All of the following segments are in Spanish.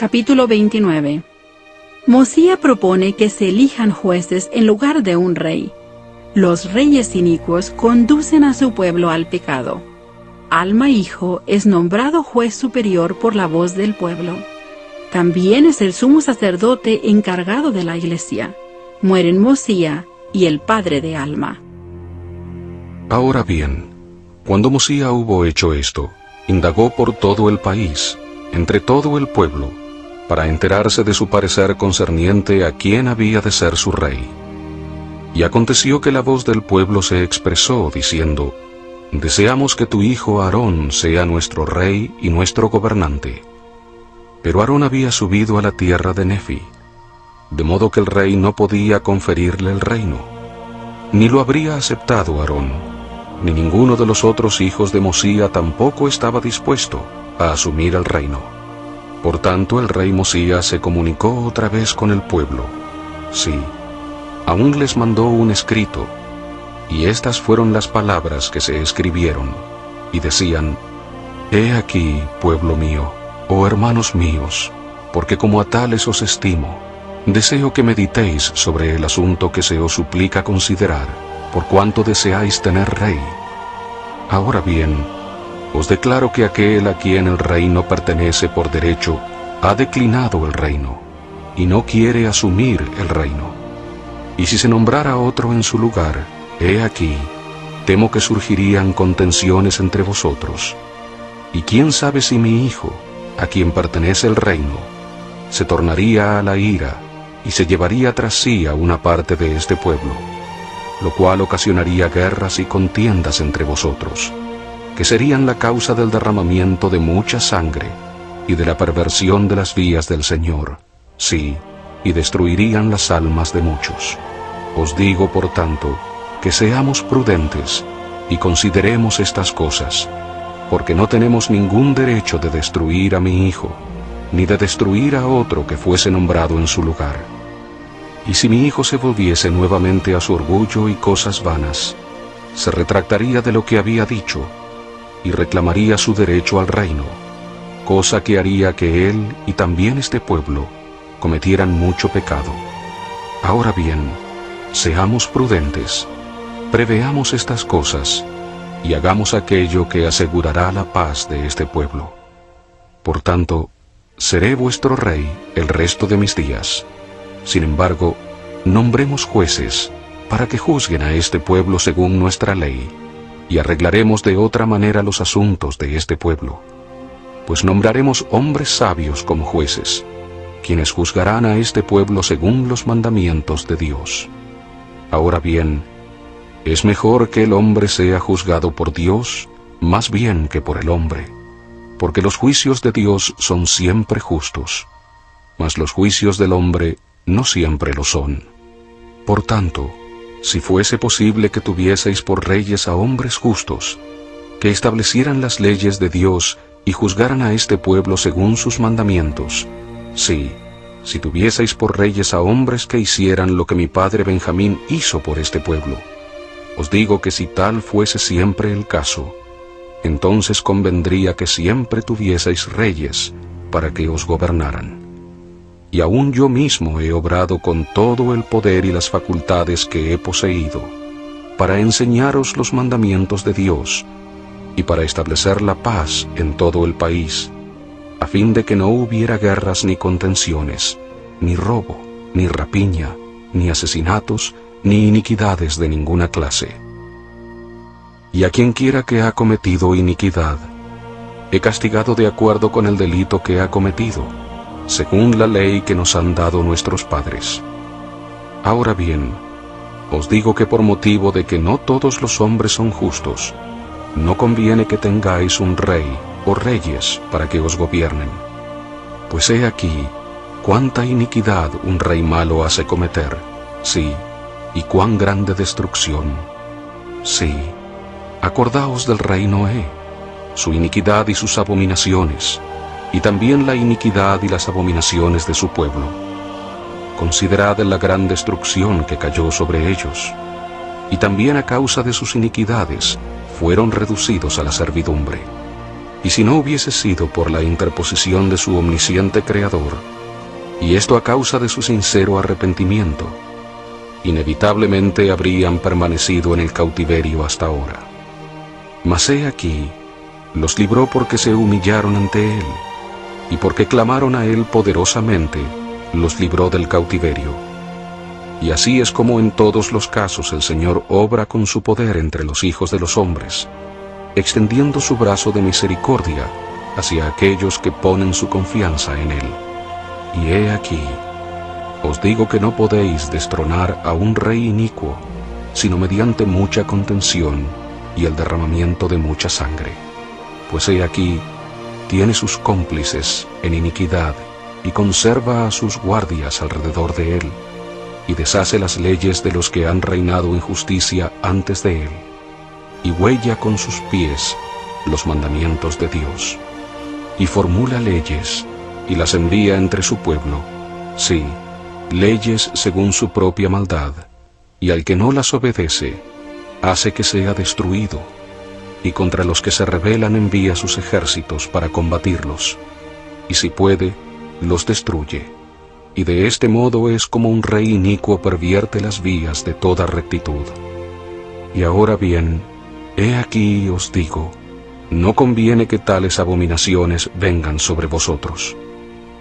Capítulo 29. Mosía propone que se elijan jueces en lugar de un rey. Los reyes inicuos conducen a su pueblo al pecado. Alma hijo es nombrado juez superior por la voz del pueblo. También es el sumo sacerdote encargado de la iglesia. Mueren Mosía y el padre de Alma. Ahora bien, cuando Mosía hubo hecho esto, indagó por todo el país, entre todo el pueblo, para enterarse de su parecer concerniente a quién había de ser su rey. Y aconteció que la voz del pueblo se expresó, diciendo: Deseamos que tu hijo Aarón sea nuestro rey y nuestro gobernante. Pero Aarón había subido a la tierra de Nefi, de modo que el rey no podía conferirle el reino, ni lo habría aceptado Aarón, ni ninguno de los otros hijos de Mosía tampoco estaba dispuesto a asumir el reino. Por tanto, el rey Mosía se comunicó otra vez con el pueblo. Sí, aún les mandó un escrito, y estas fueron las palabras que se escribieron, y decían: He aquí, pueblo mío, oh hermanos míos, porque como a tales os estimo, deseo que meditéis sobre el asunto que se os suplica considerar, por cuanto deseáis tener rey. Ahora bien, os declaro que aquel a quien el reino pertenece por derecho ha declinado el reino, y no quiere asumir el reino. Y si se nombrara otro en su lugar, he aquí, temo que surgirían contenciones entre vosotros. Y quién sabe si mi hijo, a quien pertenece el reino, se tornaría a la ira y se llevaría tras sí a una parte de este pueblo, lo cual ocasionaría guerras y contiendas entre vosotros, que serían la causa del derramamiento de mucha sangre y de la perversión de las vías del Señor, sí, y destruirían las almas de muchos. Os digo, por tanto, que seamos prudentes y consideremos estas cosas, porque no tenemos ningún derecho de destruir a mi hijo, ni de destruir a otro que fuese nombrado en su lugar. Y si mi hijo se volviese nuevamente a su orgullo y cosas vanas, se retractaría de lo que había dicho, y reclamaría su derecho al reino, cosa que haría que él y también este pueblo cometieran mucho pecado. Ahora bien, seamos prudentes, preveamos estas cosas, y hagamos aquello que asegurará la paz de este pueblo. Por tanto, seré vuestro rey el resto de mis días. Sin embargo, nombremos jueces para que juzguen a este pueblo según nuestra ley, y arreglaremos de otra manera los asuntos de este pueblo. Pues nombraremos hombres sabios como jueces, quienes juzgarán a este pueblo según los mandamientos de Dios. Ahora bien, es mejor que el hombre sea juzgado por Dios, más bien que por el hombre, porque los juicios de Dios son siempre justos, mas los juicios del hombre no siempre lo son. Por tanto, si fuese posible que tuvieseis por reyes a hombres justos, que establecieran las leyes de Dios y juzgaran a este pueblo según sus mandamientos, sí, si tuvieseis por reyes a hombres que hicieran lo que mi padre Benjamín hizo por este pueblo, os digo que si tal fuese siempre el caso, entonces convendría que siempre tuvieseis reyes para que os gobernaran. Y aún yo mismo he obrado con todo el poder y las facultades que he poseído, para enseñaros los mandamientos de Dios, y para establecer la paz en todo el país, a fin de que no hubiera guerras ni contenciones, ni robo, ni rapiña, ni asesinatos, ni iniquidades de ninguna clase. Y a quien quiera que ha cometido iniquidad, he castigado de acuerdo con el delito que ha cometido, según la ley que nos han dado nuestros padres. Ahora bien, os digo que por motivo de que no todos los hombres son justos, no conviene que tengáis un rey o reyes para que os gobiernen. Pues he aquí, cuánta iniquidad un rey malo hace cometer, sí, y cuán grande destrucción. Sí, acordaos del rey Noé, su iniquidad y sus abominaciones, y también la iniquidad y las abominaciones de su pueblo. Considerad la gran destrucción que cayó sobre ellos, y también a causa de sus iniquidades fueron reducidos a la servidumbre. Y si no hubiese sido por la interposición de su omnisciente Creador, y esto a causa de su sincero arrepentimiento, inevitablemente habrían permanecido en el cautiverio hasta ahora. Mas he aquí, los libró porque se humillaron ante Él, y porque clamaron a Él poderosamente, los libró del cautiverio. Y así es como en todos los casos el Señor obra con su poder entre los hijos de los hombres, extendiendo su brazo de misericordia hacia aquellos que ponen su confianza en Él. Y he aquí, os digo que no podéis destronar a un rey inicuo, sino mediante mucha contención y el derramamiento de mucha sangre. Pues he aquí, tiene sus cómplices en iniquidad y conserva a sus guardias alrededor de él, y deshace las leyes de los que han reinado en justicia antes de él, y huella con sus pies los mandamientos de Dios, y formula leyes, y las envía entre su pueblo, sí, leyes según su propia maldad, y al que no las obedece, hace que sea destruido, y contra los que se rebelan envía sus ejércitos para combatirlos, y si puede, los destruye. Y de este modo es como un rey inicuo pervierte las vías de toda rectitud. Y ahora bien, he aquí os digo, no conviene que tales abominaciones vengan sobre vosotros.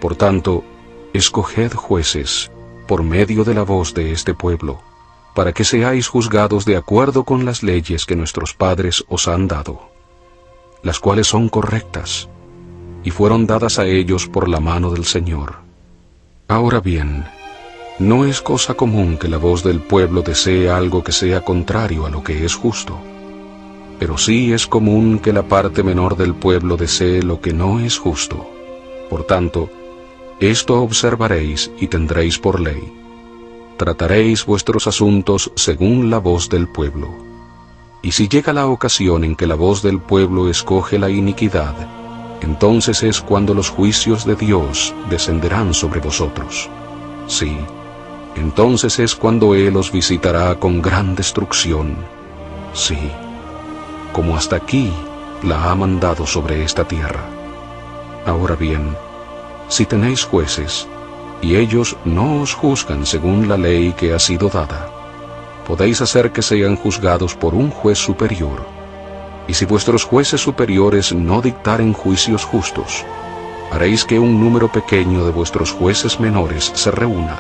Por tanto, escoged jueces, por medio de la voz de este pueblo, para que seáis juzgados de acuerdo con las leyes que nuestros padres os han dado, las cuales son correctas, y fueron dadas a ellos por la mano del Señor. Ahora bien, no es cosa común que la voz del pueblo desee algo que sea contrario a lo que es justo, pero sí es común que la parte menor del pueblo desee lo que no es justo. Por tanto, esto observaréis y tendréis por ley. Trataréis vuestros asuntos según la voz del pueblo. Y si llega la ocasión en que la voz del pueblo escoge la iniquidad, entonces es cuando los juicios de Dios descenderán sobre vosotros. Sí, entonces es cuando Él os visitará con gran destrucción. Sí, como hasta aquí la ha mandado sobre esta tierra. Ahora bien, si tenéis jueces, y ellos no os juzgan según la ley que ha sido dada, podéis hacer que sean juzgados por un juez superior. Y si vuestros jueces superiores no dictaren juicios justos, haréis que un número pequeño de vuestros jueces menores se reúna,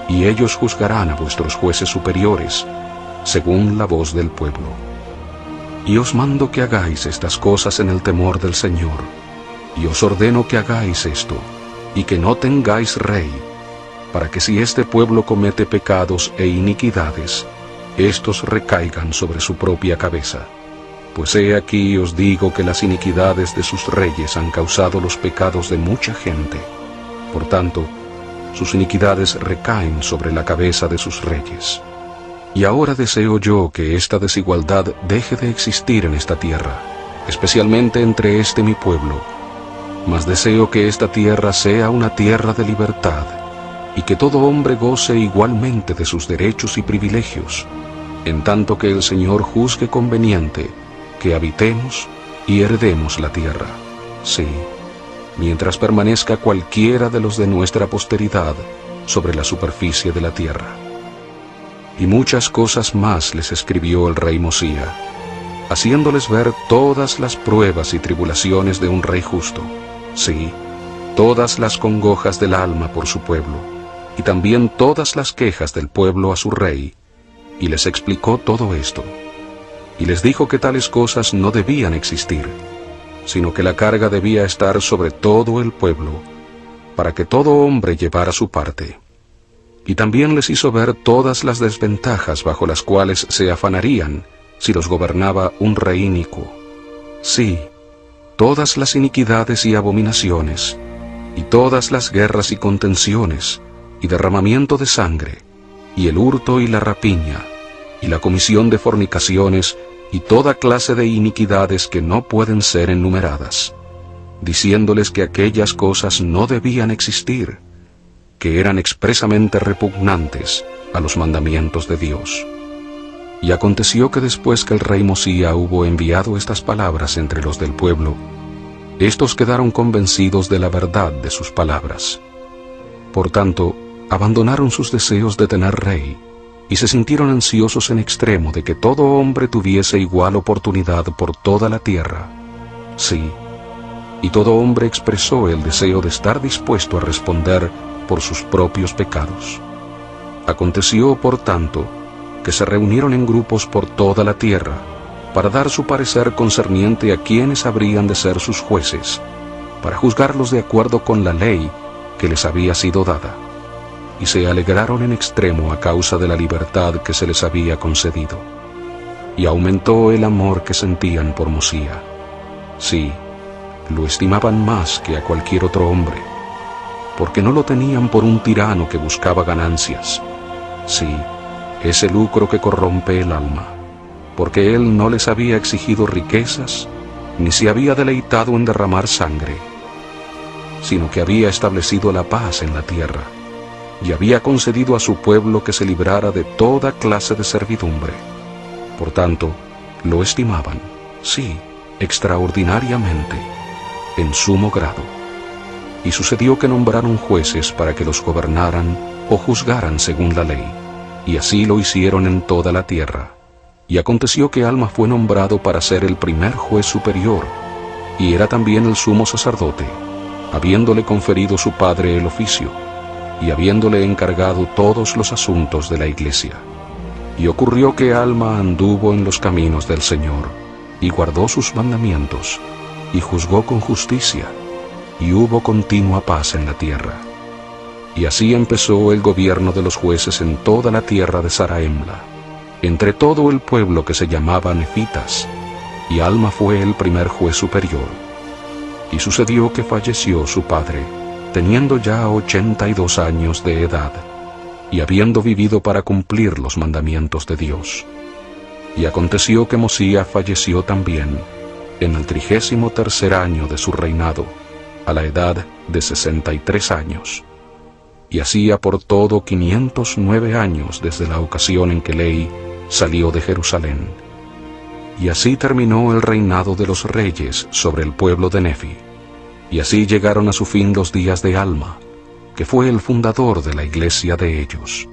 y ellos juzgarán a vuestros jueces superiores, según la voz del pueblo. Y os mando que hagáis estas cosas en el temor del Señor, y os ordeno que hagáis esto, y que no tengáis rey, para que si este pueblo comete pecados e iniquidades, éstos recaigan sobre su propia cabeza. Pues he aquí os digo que las iniquidades de sus reyes han causado los pecados de mucha gente. Por tanto, sus iniquidades recaen sobre la cabeza de sus reyes. Y ahora deseo yo que esta desigualdad deje de existir en esta tierra, especialmente entre este mi pueblo, mas deseo que esta tierra sea una tierra de libertad, y que todo hombre goce igualmente de sus derechos y privilegios, en tanto que el Señor juzgue conveniente que habitemos y heredemos la tierra. Sí, mientras permanezca cualquiera de los de nuestra posteridad sobre la superficie de la tierra. Y muchas cosas más les escribió el rey Mosía, haciéndoles ver todas las pruebas y tribulaciones de un rey justo, sí, todas las congojas del alma por su pueblo, y también todas las quejas del pueblo a su rey, y les explicó todo esto. Y les dijo que tales cosas no debían existir, sino que la carga debía estar sobre todo el pueblo, para que todo hombre llevara su parte. Y también les hizo ver todas las desventajas bajo las cuales se afanarían si los gobernaba un rey inicuo. Sí, todas las iniquidades y abominaciones, y todas las guerras y contenciones, y derramamiento de sangre, y el hurto y la rapiña, y la comisión de fornicaciones, y toda clase de iniquidades que no pueden ser enumeradas, diciéndoles que aquellas cosas no debían existir, que eran expresamente repugnantes a los mandamientos de Dios. Y aconteció que después que el rey Mosía hubo enviado estas palabras entre los del pueblo, Estos quedaron convencidos de la verdad de sus palabras. Por tanto, abandonaron sus deseos de tener rey, y se sintieron ansiosos en extremo de que todo hombre tuviese igual oportunidad por toda la tierra. Sí, y todo hombre expresó el deseo de estar dispuesto a responder por sus propios pecados. Aconteció, por tanto, que se reunieron en grupos por toda la tierra, para dar su parecer concerniente a quienes habrían de ser sus jueces, para juzgarlos de acuerdo con la ley que les había sido dada, y se alegraron en extremo a causa de la libertad que se les había concedido. Y aumentó el amor que sentían por Mosía. Sí, lo estimaban más que a cualquier otro hombre, porque no lo tenían por un tirano que buscaba ganancias. Sí, ese lucro que corrompe el alma, porque él no les había exigido riquezas, ni se había deleitado en derramar sangre, sino que había establecido la paz en la tierra, y había concedido a su pueblo que se librara de toda clase de servidumbre. Por tanto, lo estimaban, sí, extraordinariamente, en sumo grado. Y sucedió que nombraron jueces para que los gobernaran o juzgaran según la ley, y así lo hicieron en toda la tierra. Y aconteció que Alma fue nombrado para ser el primer juez superior, y era también el sumo sacerdote, habiéndole conferido su padre el oficio, y habiéndole encargado todos los asuntos de la iglesia. Y ocurrió que Alma anduvo en los caminos del Señor, y guardó sus mandamientos, y juzgó con justicia, y hubo continua paz en la tierra. Y así empezó el gobierno de los jueces en toda la tierra de Zaraemla, entre todo el pueblo que se llamaba Nefitas, y Alma fue el primer juez superior. Y sucedió que falleció su padre, teniendo ya 82 años de edad, y habiendo vivido para cumplir los mandamientos de Dios. Y aconteció que Mosía falleció también, en el 33º año de su reinado, a la edad de 63 años. Y hacía por todo 509 años desde la ocasión en que Lei salió de Jerusalén. Y así terminó el reinado de los reyes sobre el pueblo de Nefi. Y así llegaron a su fin los días de Alma, que fue el fundador de la iglesia de ellos.